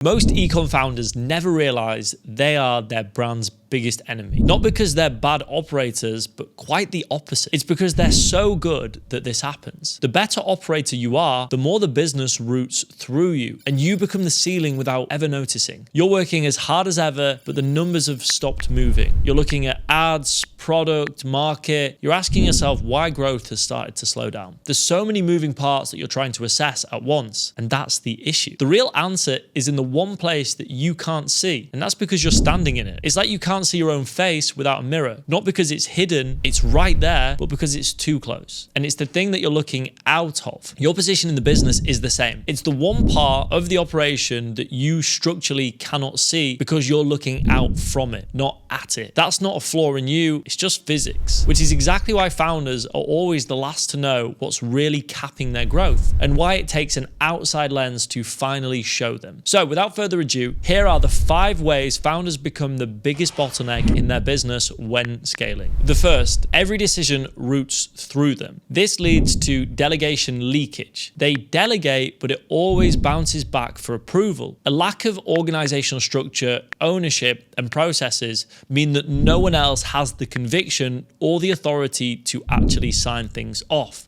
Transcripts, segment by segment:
Most ecom founders never realize they are their brand's biggest enemy. Not because they're bad operators, but quite the opposite. It's because they're so good that this happens. The better operator you are, the more the business routes through you, and you become the ceiling without ever noticing. You're working as hard as ever, but the numbers have stopped moving. You're looking at ads, product, market. You're asking yourself why growth has started to slow down. There's so many moving parts that you're trying to assess at once, and that's the issue. The real answer is in the one place that you can't see, and that's because you're standing in it. It's like you can't see your own face without a mirror. Not because it's hidden, it's right there, but because it's too close. And it's the thing that you're looking out of. Your position in the business is the same. It's the one part of the operation that you structurally cannot see because you're looking out from it, not at it. That's not a flaw in you, it's just physics, which is exactly why founders are always the last to know what's really capping their growth and why it takes an outside lens to finally show them. So without further ado, here are the 5 ways founders become the biggest bottleneck in their business when scaling. The first, every decision routes through them. This leads to delegation leakage. They delegate, but it always bounces back for approval. A lack of organizational structure, ownership, and processes mean that no one else has the conviction or the authority to actually sign things off.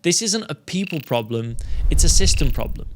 This isn't a people problem, it's a system problem.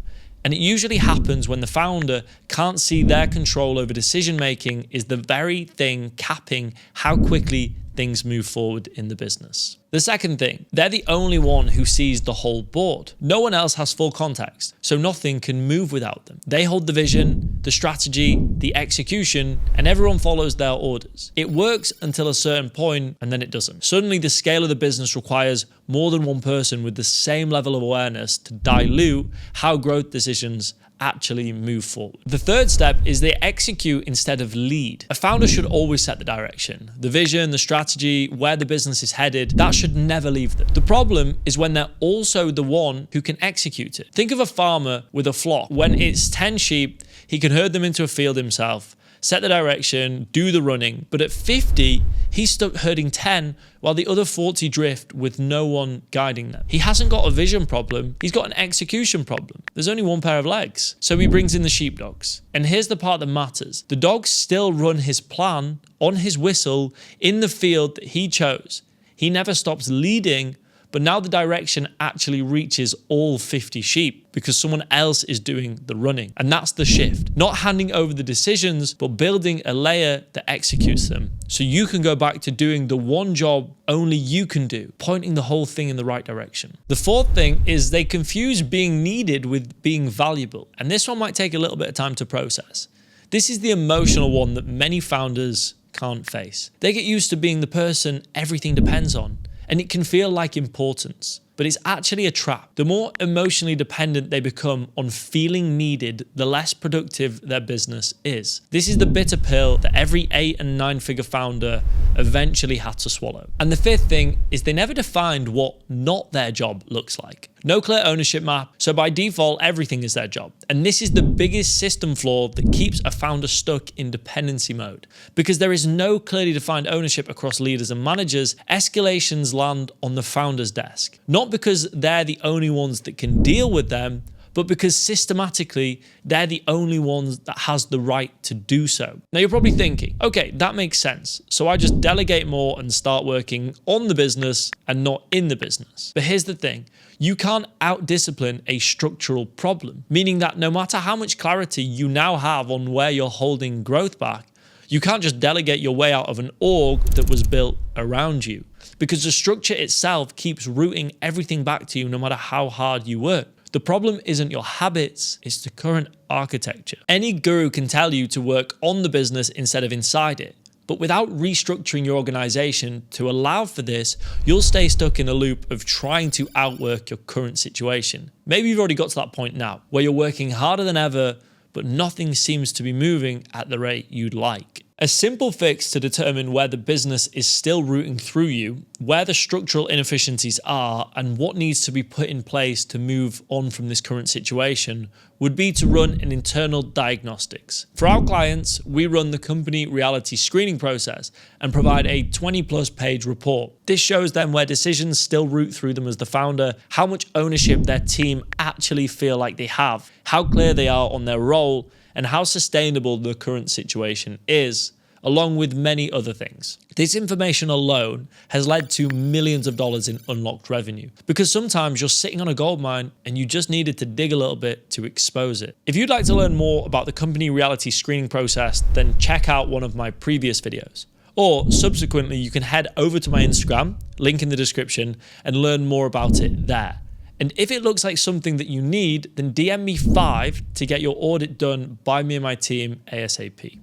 And it usually happens when the founder can't see their control over decision making is the very thing capping how quickly things move forward in the business. The second thing, they're the only one who sees the whole board. No one else has full context, so nothing can move without them. They hold the vision, the strategy, the execution, and everyone follows their orders. It works until a certain point, and then it doesn't. Suddenly, the scale of the business requires more than one person with the same level of awareness to dilute how growth decisions actually move forward. The third step is they execute instead of lead. A founder should always set the direction, the vision, the strategy, where the business is headed. That should never leave them. The problem is when they're also the one who can execute it. Think of a farmer with a flock. When it's 10 sheep, he can herd them into a field himself, set the direction, do the running. But at 50, he's stuck herding 10 while the other 40 drift with no one guiding them. He hasn't got a vision problem, he's got an execution problem. There's only one pair of legs. So he brings in the sheepdogs. And here's the part that matters. The dogs still run his plan on his whistle in the field that he chose. He never stops leading, but now the direction actually reaches all 50 sheep because someone else is doing the running. And that's the shift. Not handing over the decisions, but building a layer that executes them. So you can go back to doing the one job only you can do, pointing the whole thing in the right direction. The fourth thing is they confuse being needed with being valuable. And this one might take a little bit of time to process. This is the emotional one that many founders can't face. They get used to being the person everything depends on, and it can feel like importance, but it's actually a trap. The more emotionally dependent they become on feeling needed, the less productive their business is. This is the bitter pill that every 8 and 9 figure founder eventually had to swallow. And the fifth thing is they never defined what not their job looks like. No clear ownership map, so by default, everything is their job. And this is the biggest system flaw that keeps a founder stuck in dependency mode. Because there is no clearly defined ownership across leaders and managers, escalations land on the founder's desk. Not because they're the only ones that can deal with them, but because systematically, they're the only ones that has the right to do so. Now you're probably thinking, okay, that makes sense. So I just delegate more and start working on the business and not in the business. But here's the thing, you can't out-discipline a structural problem, meaning that no matter how much clarity you now have on where you're holding growth back, you can't just delegate your way out of an org that was built around you, because the structure itself keeps routing everything back to you no matter how hard you work. The problem isn't your habits, it's the current architecture. Any guru can tell you to work on the business instead of inside it. But without restructuring your organization to allow for this, you'll stay stuck in a loop of trying to outwork your current situation. Maybe you've already got to that point now, where you're working harder than ever, but nothing seems to be moving at the rate you'd like. A simple fix to determine where the business is still routing through you, where the structural inefficiencies are, and what needs to be put in place to move on from this current situation would be to run an internal diagnostics. For our clients, we run the company reality screening process and provide a 20+ page report. This shows them where decisions still route through them as the founder, how much ownership their team actually feel like they have, how clear they are on their role, and how sustainable the current situation is, along with many other things. This information alone has led to millions of dollars in unlocked revenue, because sometimes you're sitting on a gold mine and you just needed to dig a little bit to expose it. If you'd like to learn more about the company reality screening process, then check out one of my previous videos. Or subsequently, you can head over to my Instagram, link in the description, and learn more about it there. And if it looks like something that you need, then DM me 5 to get your audit done by me and my team ASAP.